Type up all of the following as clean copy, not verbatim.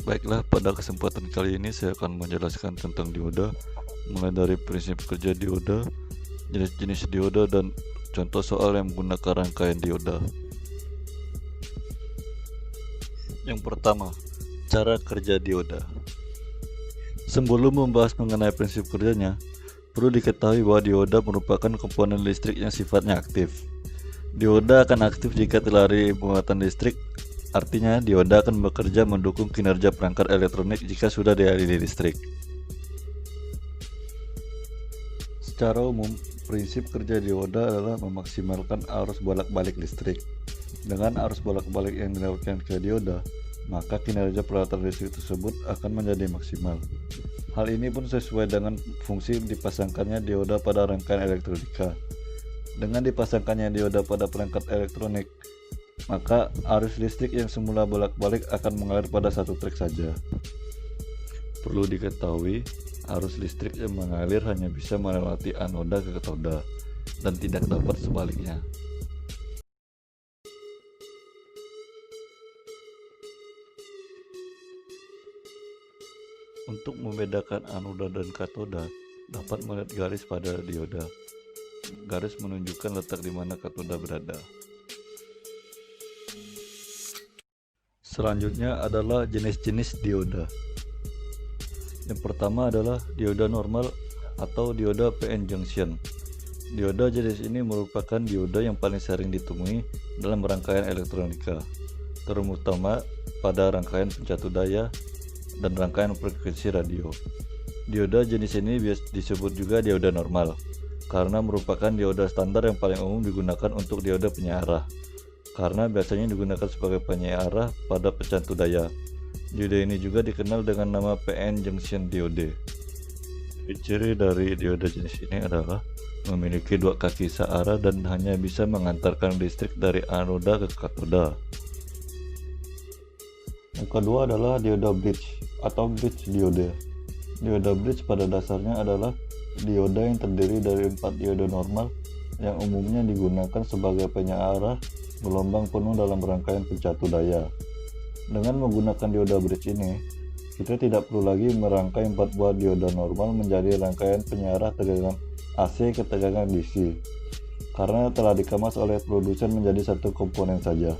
Baiklah, pada kesempatan kali ini saya akan menjelaskan tentang dioda, mulai dari prinsip kerja dioda, jenis-jenis dioda, dan contoh soal yang menggunakan rangkaian dioda. Yang pertama, cara kerja dioda. Sebelum membahas mengenai prinsip kerjanya, perlu diketahui bahwa dioda merupakan komponen listrik yang sifatnya aktif. Dioda akan aktif jika terlari muatan listrik. Artinya, dioda akan bekerja mendukung kinerja perangkat elektronik jika sudah dialiri listrik. Secara umum, prinsip kerja dioda adalah memaksimalkan arus bolak-balik listrik. Dengan arus bolak-balik yang dilewatkan ke dioda, maka kinerja peralatan listrik tersebut akan menjadi maksimal. Hal ini pun sesuai dengan fungsi dipasangkannya dioda pada rangkaian elektronika. Dengan dipasangkannya dioda pada perangkat elektronik, maka arus listrik yang semula bolak-balik akan mengalir pada satu trek saja. Perlu diketahui, arus listrik yang mengalir hanya bisa melewati anoda ke katoda dan tidak dapat sebaliknya. Untuk membedakan anoda dan katoda, dapat melihat garis pada dioda. Garis menunjukkan letak di mana katoda berada. Selanjutnya adalah jenis-jenis dioda. Yang pertama adalah dioda normal atau dioda PN junction. Dioda jenis ini merupakan dioda yang paling sering ditemui dalam rangkaian elektronika, terutama pada rangkaian pencatu daya dan rangkaian frekuensi radio. Dioda jenis ini biasa disebut juga dioda normal, karena merupakan dioda standar yang paling umum digunakan untuk dioda penyearah, karena biasanya digunakan sebagai penyearah pada pecantu daya. Dioda ini juga dikenal dengan nama PN junction diode. Ciri dari dioda jenis ini adalah memiliki dua kaki searah dan hanya bisa mengantarkan listrik dari anoda ke katoda. Yang kedua adalah dioda bridge atau bridge diode. Dioda bridge pada dasarnya adalah dioda yang terdiri dari 4 dioda normal yang umumnya digunakan sebagai penyearah gelombang penuh dalam rangkaian pencatu daya. Dengan menggunakan dioda bridge ini, kita tidak perlu lagi merangkai 4 buah dioda normal menjadi rangkaian penyearah tegangan AC ke tegangan DC, karena telah dikemas oleh produsen menjadi satu komponen saja.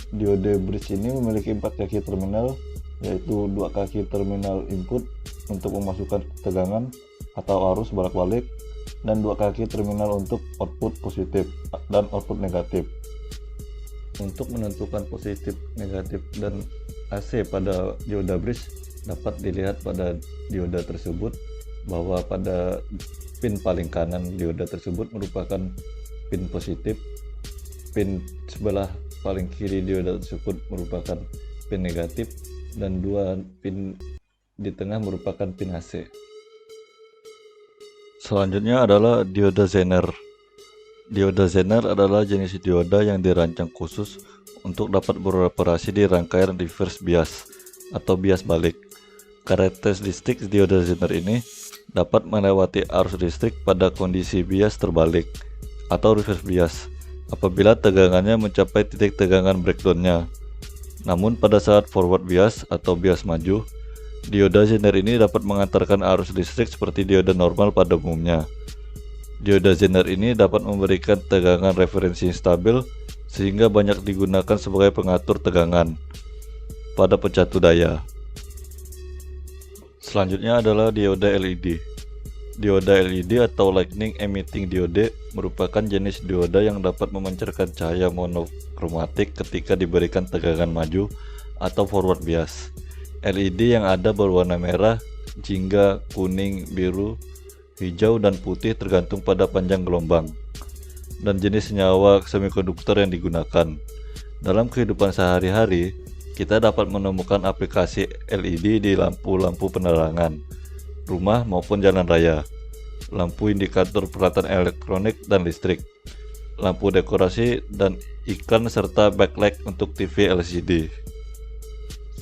Diode bridge ini memiliki 4 kaki terminal, yaitu 2 kaki terminal input untuk memasukkan tegangan atau arus bolak-balik, dan 2 kaki terminal untuk output positif dan output negatif. Untuk menentukan positif, negatif, dan AC pada dioda bridge dapat dilihat pada dioda tersebut bahwa pada pin paling kanan dioda tersebut merupakan pin positif, pin sebelah paling kiri dioda tersebut merupakan pin negatif, dan 2 pin di tengah merupakan pin AC. Selanjutnya adalah dioda Zener. Dioda Zener adalah jenis dioda yang dirancang khusus untuk dapat beroperasi di rangkaian reverse bias atau bias balik. Karakteristik dioda Zener ini dapat melewati arus listrik pada kondisi bias terbalik atau reverse bias apabila tegangannya mencapai titik tegangan breakdown-nya. Namun pada saat forward bias atau bias maju, dioda Zener ini dapat mengantarkan arus listrik seperti dioda normal pada umumnya. Dioda Zener ini dapat memberikan tegangan referensi stabil sehingga banyak digunakan sebagai pengatur tegangan pada pencatu daya. Selanjutnya adalah dioda LED. Dioda LED atau Lightning Emitting Diode merupakan jenis dioda yang dapat memancarkan cahaya monokromatik ketika diberikan tegangan maju atau forward bias. LED yang ada berwarna merah, jingga, kuning, biru, hijau, dan putih tergantung pada panjang gelombang dan jenis senyawa semikonduktor yang digunakan. Dalam kehidupan sehari-hari, kita dapat menemukan aplikasi LED di lampu-lampu penerangan rumah maupun jalan raya, lampu indikator peralatan elektronik dan listrik, lampu dekorasi dan iklan, serta backlight untuk TV LCD.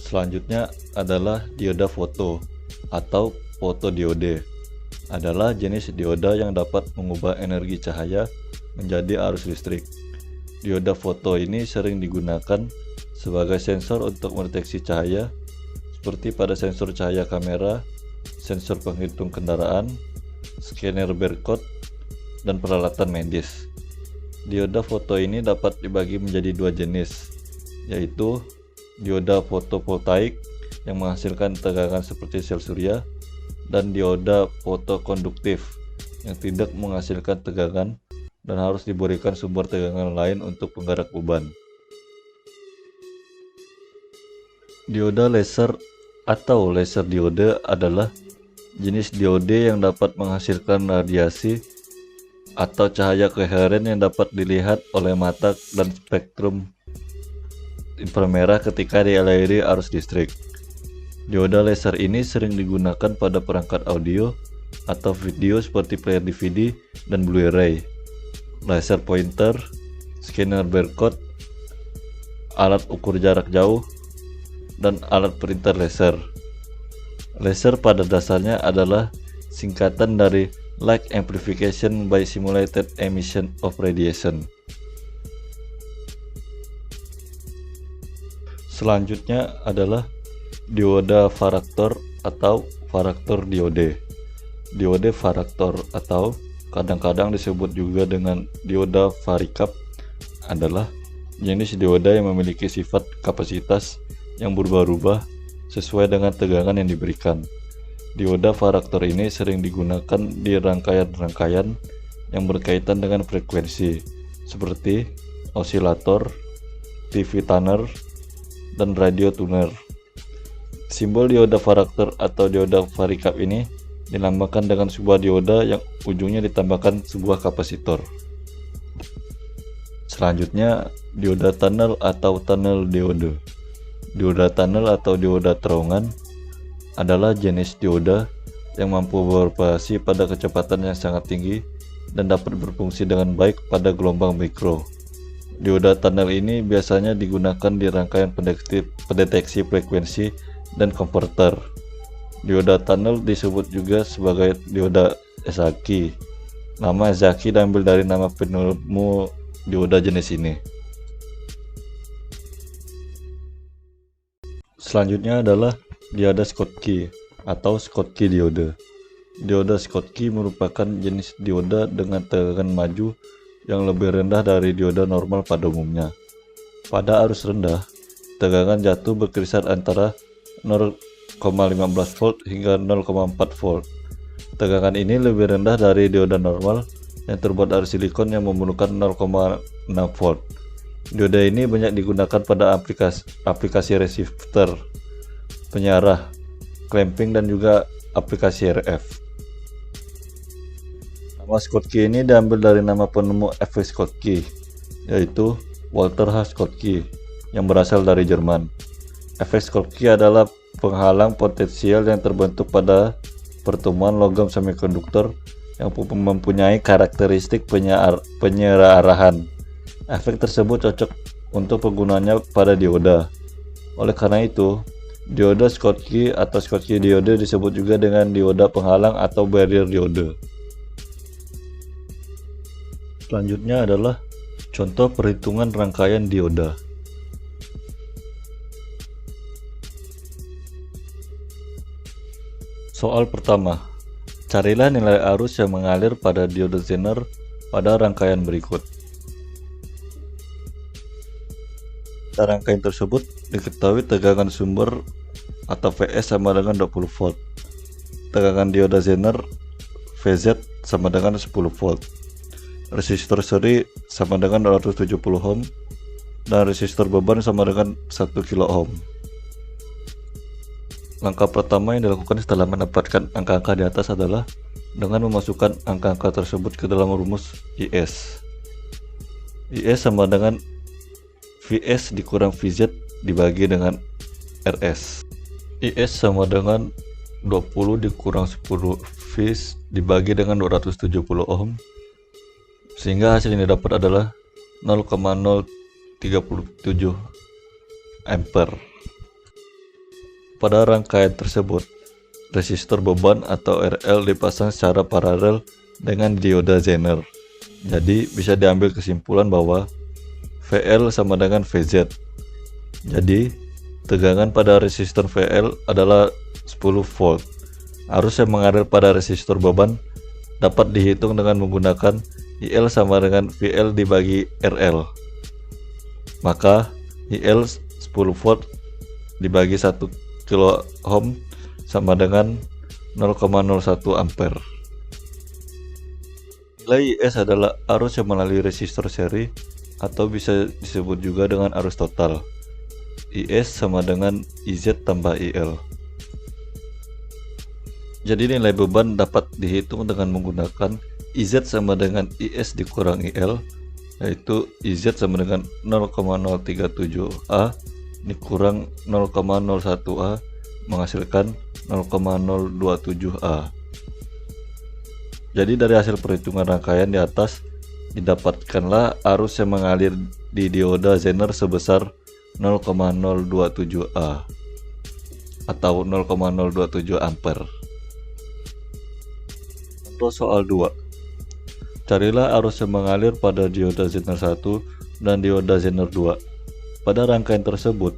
Selanjutnya adalah dioda foto atau fotodiode. Adalah jenis dioda yang dapat mengubah energi cahaya menjadi arus listrik. Dioda foto ini sering digunakan sebagai sensor untuk mendeteksi cahaya seperti pada sensor cahaya kamera, sensor penghitung kendaraan, scanner barcode, dan peralatan medis. Dioda foto ini dapat dibagi menjadi dua jenis, yaitu dioda fotovoltaik yang menghasilkan tegangan seperti sel surya, dan dioda fotokonduktif yang tidak menghasilkan tegangan dan harus diberikan sumber tegangan lain untuk penggerak beban. Dioda laser atau laser diode adalah jenis diode yang dapat menghasilkan radiasi atau cahaya koheren yang dapat dilihat oleh mata dan spektrum inframerah ketika dialiri arus listrik. Dioda laser ini sering digunakan pada perangkat audio atau video seperti player DVD dan Blu-ray, laser pointer, scanner barcode, alat ukur jarak jauh, dan alat printer laser. Laser pada dasarnya adalah singkatan dari Light Amplification by Simulated Emission of Radiation. Selanjutnya adalah dioda varaktor atau varaktor diode. Diode varaktor atau kadang-kadang disebut juga dengan dioda varicap adalah jenis dioda yang memiliki sifat kapasitas yang berubah-ubah sesuai dengan tegangan yang diberikan. Dioda varaktor ini sering digunakan di rangkaian-rangkaian yang berkaitan dengan frekuensi seperti osilator, TV tuner, dan radio tuner. Simbol dioda varaktor atau dioda varicap ini dilambangkan dengan sebuah dioda yang ujungnya ditambahkan sebuah kapasitor. Selanjutnya, dioda tunnel atau tunnel diode. Dioda tunnel atau dioda terowongan adalah jenis dioda yang mampu beroperasi pada kecepatan yang sangat tinggi dan dapat berfungsi dengan baik pada gelombang mikro. Dioda tunnel ini biasanya digunakan di rangkaian pendeteksi frekuensi dan konverter. Dioda tunnel disebut juga sebagai dioda Esaki. Nama Esaki diambil dari nama penemu dioda jenis ini. Selanjutnya adalah dioda Schottky atau Schottky diode. Dioda Schottky merupakan jenis dioda dengan tegangan maju yang lebih rendah dari dioda normal pada umumnya. Pada arus rendah, tegangan jatuh berkisar antara 0,15 volt hingga 0,4 volt. Tegangan ini lebih rendah dari dioda normal yang terbuat dari silikon yang memerlukan 0,6 volt. Dioda ini banyak digunakan pada aplikasi resistor, penyarah, clamping, dan juga aplikasi RF. Nama Schottky ini diambil dari nama penemu efek Schottky, yaitu Walter H. Schottky, yang berasal dari Jerman. Efek Schottky adalah penghalang potensial yang terbentuk pada pertemuan logam semikonduktor yang mempunyai karakteristik penyerahan. Efek tersebut cocok untuk penggunaannya pada dioda. Oleh karena itu, dioda Schottky atau Schottky diode disebut juga dengan dioda penghalang atau barrier diode. Selanjutnya adalah contoh perhitungan rangkaian dioda. Soal pertama, carilah nilai arus yang mengalir pada dioda Zener pada rangkaian berikut. Pada rangkaian tersebut diketahui tegangan sumber atau Vs sama dengan 20 volt. Tegangan dioda Zener Vz sama dengan 10 volt. Resistor seri sama dengan 270 ohm dan resistor beban sama dengan 1 kilo ohm. Langkah pertama yang dilakukan setelah mendapatkan angka-angka di atas adalah dengan memasukkan angka-angka tersebut ke dalam rumus IS. IS sama dengan Vs dikurang Vz dibagi dengan Rs. IS sama dengan 20 dikurang 10 Vs dibagi dengan 270 ohm, sehingga hasil yang didapat adalah 0,037 ampere. Pada rangkaian tersebut, resistor beban atau RL dipasang secara paralel dengan dioda Zener. Jadi bisa diambil kesimpulan bahwa VL sama dengan VZ. Jadi Tegangan pada resistor VL adalah 10 volt. Arus yang mengalir pada resistor beban dapat dihitung dengan menggunakan IL sama dengan VL dibagi RL. Maka IL 10 volt dibagi 1 kilo ohm sama dengan 0,01 ampere. Nilai IS adalah arus yang melalui resistor seri atau bisa disebut juga dengan arus total. IS sama dengan IZ tambah IL. Jadi nilai beban dapat dihitung dengan menggunakan IZ sama dengan IS dikurang IL, yaitu IZ sama dengan 0,037A dikurang 0,01A menghasilkan 0,027A. Jadi dari hasil perhitungan rangkaian di atas didapatkanlah arus yang mengalir di dioda Zener sebesar 0,027A atau 0,027 ampere. Contoh soal 2. Carilah arus yang mengalir pada dioda Zener 1 dan dioda Zener 2. Pada rangkaian tersebut,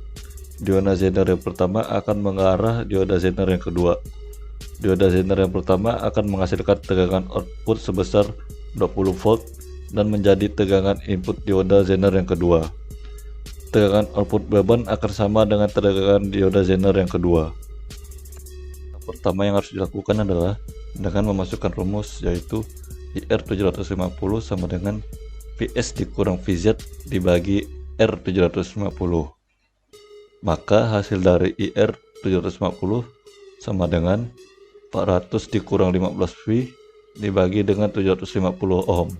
dioda Zener yang pertama akan mengarah dioda Zener yang kedua. Dioda Zener yang pertama akan menghasilkan tegangan output sebesar 20 volt dan menjadi tegangan input dioda Zener yang kedua. Tegangan output beban akan sama dengan tegangan dioda Zener yang kedua. Pertama yang harus dilakukan adalah dengan memasukkan rumus, yaitu IR 750 sama dengan VS dikurang VZ dibagi R 750. Maka hasil dari IR 750 sama dengan 400 dikurang 15V dibagi dengan 750 ohm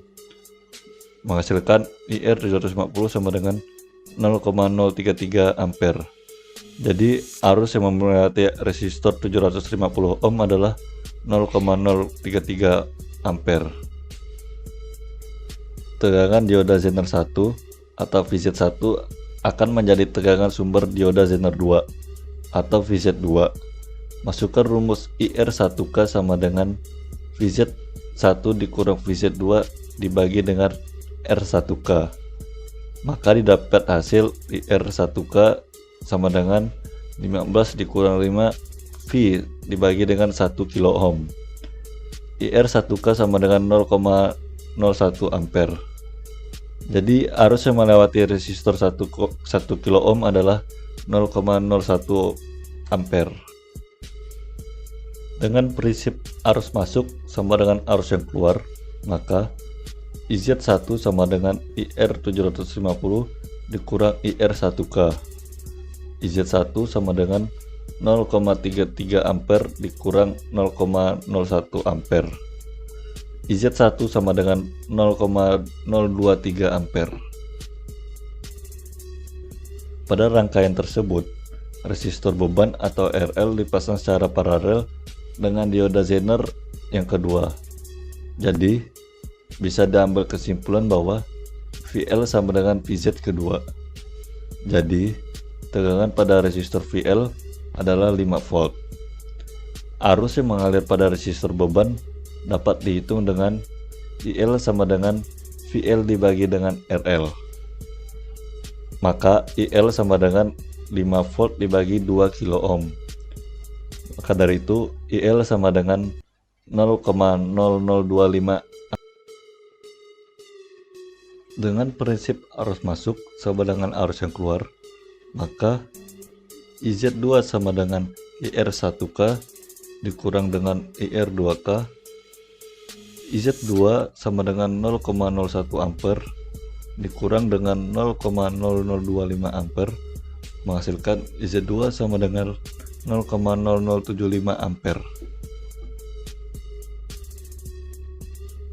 menghasilkan IR 750 sama dengan 0,033 ampere. Jadi arus yang melewati resistor 750 ohm adalah 0,033 ampere. Tegangan dioda Zener 1 atau VZ1 akan menjadi tegangan sumber dioda Zener 2 atau VZ2. Masukkan rumus IR1K sama dengan VZ1 dikurang VZ2 dibagi dengan R1K. Maka didapat hasil IR1K sama dengan 15 dikurang 5 V dibagi dengan 1 kilo ohm. IR1K sama dengan 0,01 ampere. Jadi arus yang melewati resistor 1 kilo ohm adalah 0,01 ampere. Dengan prinsip arus masuk sama dengan arus yang keluar, maka IZ1 sama dengan IR 750 dikurang IR1K. IZ1 sama dengan 0,33 ampere dikurang 0,01 ampere. IZ1 sama dengan 0,023 ampere. Pada rangkaian tersebut, resistor beban atau RL dipasang secara paralel dengan dioda Zener yang kedua. Jadi bisa diambil kesimpulan bahwa VL sama dengan VZ kedua. Jadi tegangan pada resistor VL adalah 5 volt. Arus yang mengalir pada resistor beban dapat dihitung dengan IL sama dengan VL dibagi dengan RL. Maka IL sama dengan 5 volt dibagi 2 kilo ohm. Maka dari itu IL sama dengan 0,0025. Dengan prinsip arus masuk sama dengan arus yang keluar, maka IZ2 sama dengan IR1K dikurang dengan IR2K. IZ2 sama dengan 0,01 ampere dikurang dengan 0,0025 ampere menghasilkan IZ2 sama dengan 0,0075 ampere.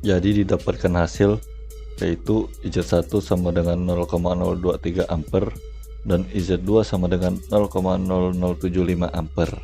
Jadi didapatkan hasil yaitu IZ1 sama dengan 0,023 ampere dan IZ2 sama dengan 0,0075 ampere.